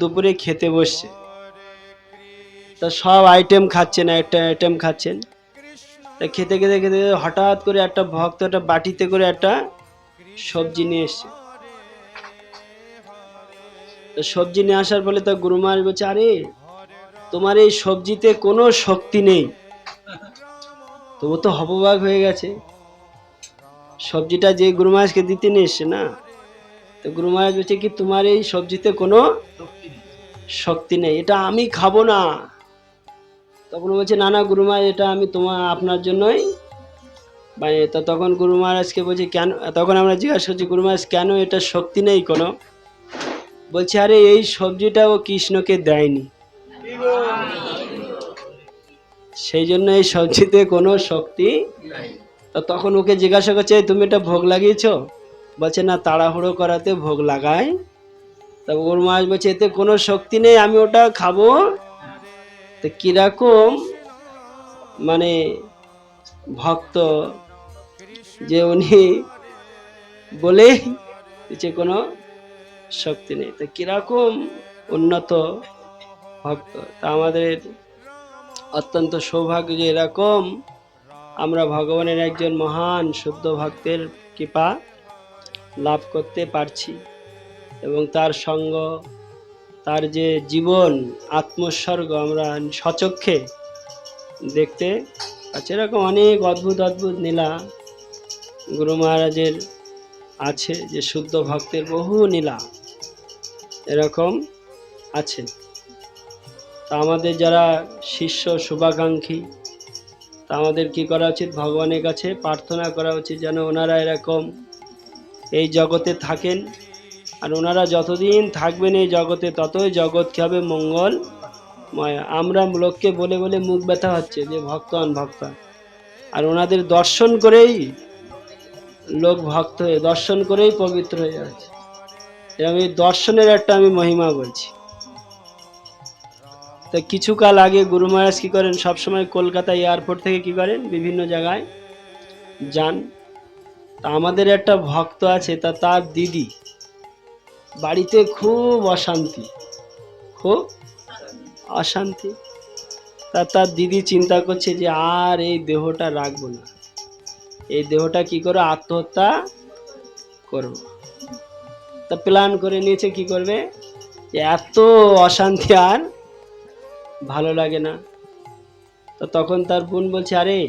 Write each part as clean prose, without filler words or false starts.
দুপুরে খেতে বসছে, তা সব আইটেম খাচ্ছেন, একটা আইটেম খাচ্ছেন। তা খেতে খেতে খেতে হঠাৎ করে একটা ভক্ত একটা বাটিতে করে একটা সবজি নিয়ে এসছে। তো সবজি নিয়ে আসার ফলে তা গুরু মহারাজ বলছে, আরে তোমার এই সবজিতে কোনো শক্তি নেই। তো ও তো হতবাক হয়ে গেছে, সবজিটা যে গুরু মহারাজকে দিতে নিয়ে এসছে না। তো গুরু মহারাজ বলছে কি, তোমার এই সবজিতে কোনো শক্তি নেই, এটা আমি খাবো না। তখন বলছে, না না গুরু মহারাজ, এটা আমি আপনার জন্যই বানিয়ে। তো তখন গুরু মহারাজকে বলছে কেন, তখন আমরা জিজ্ঞাসা করছি গুরু মহারাজ কেন, এটা শক্তি নেই কোনো? বলছে, আরে এই সবজিটা ও কৃষ্ণকে দেয়নি, সেই জন্য এই সবজিতে কোনো শক্তি। তো তখন ওকে জিজ্ঞাসা করছে, তুমি এটা ভোগ লাগিয়েছো? বলছে, না, তাড়াহুড়ো করাতে ভোগ লাগাই। তবে গুরু মহারাজ বলছে, এতে কোনো শক্তি নেই, আমি ওটা খাবো। তো কিরকম মানে ভক্ত যে উনি বলে যে কোনো শক্তি নেই, তো কিরকম উন্নত ভক্ত। তা আমাদের অত্যন্ত সৌভাগ্য যে এরকম আমরা ভগবানের একজন মহান শুদ্ধ ভক্তের কৃপা লাভ করতে পারছি, এবং তার সঙ্গ, তার যে জীবন আত্মোৎসর্গ আমরা সচক্ষে দেখতে পাচ্ছি। এরকম অনেক অদ্ভুত অদ্ভুত লীলা গুরু মহারাজের আছে, যে শুদ্ধ ভক্তের বহু লীলা এরকম আছে। তা আমাদের যারা শিষ্য শুভাকাঙ্ক্ষী, তা আমাদের কি করা উচিত? ভগবানের কাছে প্রার্থনা করা উচিত যেন ওনারা এরকম এই জগতে থাকেন, আর ওনারা যতদিন থাকবেন এই জগতে ততই জগৎ কি হবে? মঙ্গলময়। আমরা লোককে বলে বলে মুখ ব্যথা হচ্ছে যে ভক্তন ভক্তন, আর ওনাদের দর্শন করেই লোক ভক্ত হয়ে, দর্শন করেই পবিত্র হয়ে যাচ্ছে। আমি দর্শনের একটা আমি মহিমা বলছি। তো কিছুকাল আগে গুরু মহারাজ কি করেন, সবসময় কলকাতা এয়ারপোর্ট থেকে কি করেন, বিভিন্ন জায়গায় যান। তা আমাদের একটা ভক্ত আছে, তার দিদি বাড়িতে খুব অশান্তি, খুব অশান্তি। তার দিদি চিন্তা করছে যে আর এই দেহটা রাখবো না, এই দেহটা কি করে আত্মহত্যা করব। তা প্ল্যান করে নিয়েছে কি করবে, এত অশান্তি আর ভালো লাগে না। তো তখন তার বোন বলছে, আরে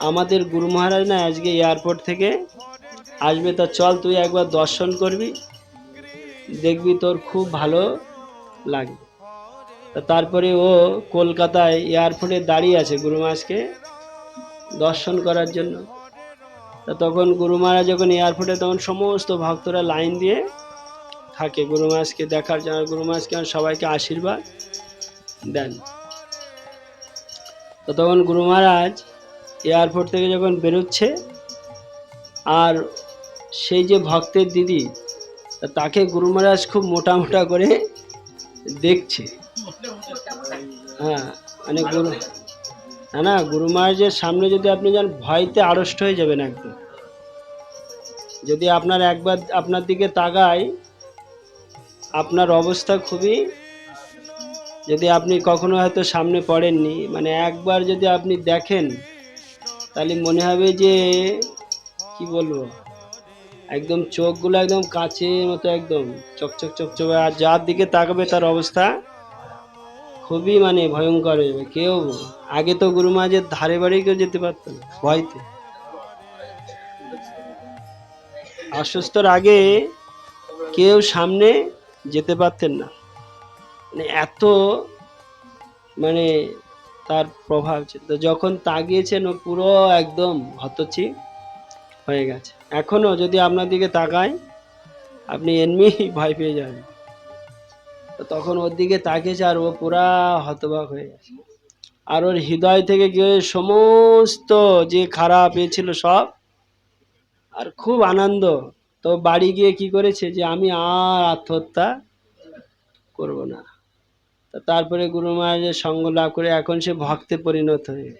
আমাদের গুরু মহারাজ না আজকে এয়ারপোর্ট থেকে আসবে, তা চল তুই একবার দর্শন করবি, দেখবি তোর খুব ভালো লাগবে। তা তারপরে ও কলকাতায় এয়ারপোর্টে দাঁড়িয়ে আছে গুরু মহারাজকে দর্শন করার জন্য। তা তখন গুরু মহারাজ যখন এয়ারপোর্টে, তখন সমস্ত ভক্তরা লাইন দিয়ে থাকে গুরু মহারাজকে দেখার জন্য। গুরু মহারাজকে সবাইকে আশীর্বাদ দেন। তো তখন গুরু মহারাজ এয়ারপোর্ট থেকে যখন বেরোচ্ছে, আর সেই যে ভক্তের দিদি, তাকে গুরু মহারাজ খুব মোটা মোটা করে দেখছে। হ্যাঁ, মানে গুরু মহারাজের সামনে যদি আপনি যান, ভয়তে আড়ষ্ট হয়ে যাবেন একদম। যদি একবার আপনার দিকে তাকায়, আপনার অবস্থা খুবই, যদি আপনি কখনো হয়তো সামনে পড়েননি, মানে একবার যদি আপনি দেখেন, তাহলে মনে হবে যে কি বলবো, একদম চোখগুলো একদম কাচের মতো একদম চকচক চকচক, আর যার দিকে তাকাবে তার অবস্থা খুবই মানে ভয়ঙ্কর হয়ে যাবে। কেউ আগে তো গুরু মহারাজের ধারে বাড়ি কেউ যেতে পারতো না ভয়তে। অসুস্থর আগে কেউ সামনে যেতে পারতেন না, মানে এত মানে তার প্রভাব ছিল। তো যখন তাকিয়েছেন, ও পুরো একদম হতচি হয়ে গেছে। এখনো যদি আপনার দিকে তাকায়, আপনি এমনি ভয় পেয়ে যাবেন। তো তখন ওর দিকে তাকিয়েছে, আর ও পুরা হতবাক হয়ে গেছে। আর ওর হৃদয় থেকে গিয়ে সমস্ত যে খারাপ ছিল সব, আর খুব আনন্দ। তো বাড়ি গিয়ে কি করেছে, যে আমি আর আত্মহত্যা করব না। তারপরে গুরু মহারাজের সঙ্গ লাভ করে এখন সে ভক্তে পরিণত হয়ে